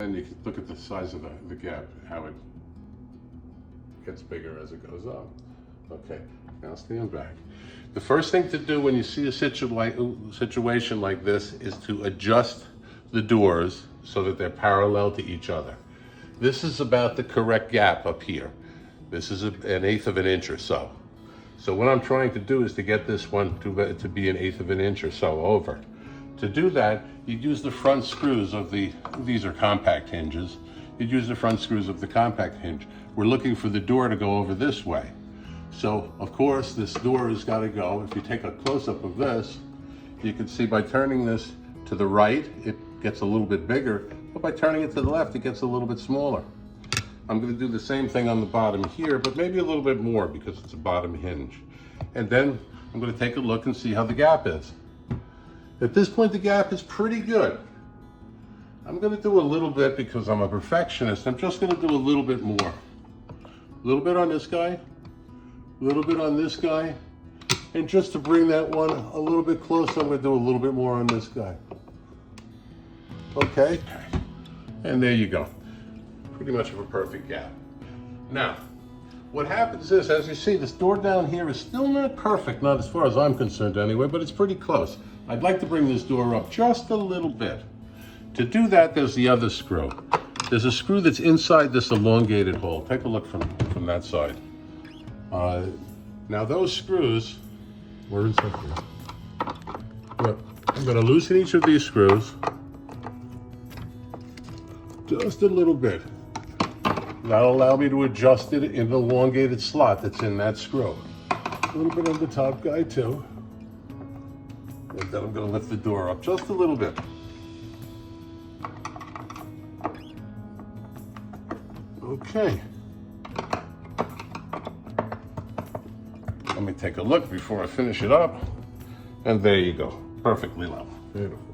And you can look at the size of the gap, how it gets bigger as it goes up. Okay, now stand back. The first thing to do when you see a situation like this is to adjust the doors so that they're parallel to each other. This is about the correct gap up here. This is 1/8 of an inch or so. So what I'm trying to do is to get this one to be 1/8 of an inch or so over. To do that, you'd use the front screws of these are compact hinges. You'd use the front screws of the compact hinge. We're looking for the door to go over this way. So, of course, this door has got to go. If you take a close-up of this, you can see by turning this to the right, it gets a little bit bigger, but by turning it to the left, it gets a little bit smaller. I'm going to do the same thing on the bottom here, but maybe a little bit more because it's a bottom hinge. And then I'm going to take a look and see how the gap is. At this point, the gap is pretty good. I'm going to do a little bit because I'm a perfectionist. I'm just going to do a little bit more. A little bit on this guy, a little bit on this guy, and just to bring that one a little bit closer, I'm going to do a little bit more on this guy. Okay, and there you go. Pretty much of a perfect gap. Now, what happens is, as you see, this door down here is still not perfect, not as far as I'm concerned anyway, but it's pretty close. I'd like to bring this door up just a little bit. To do that, there's the other screw. There's a screw that's inside this elongated hole. Take a look from that side. Now those screws, were inside here. Look, I'm going to loosen each of these screws just a little bit. That'll allow me to adjust it in the elongated slot that's in that screw. A little bit on the top guy too. And then I'm going to lift the door up just a little bit. Okay. Let me take a look before I finish it up. And there you go. Perfectly level. Beautiful.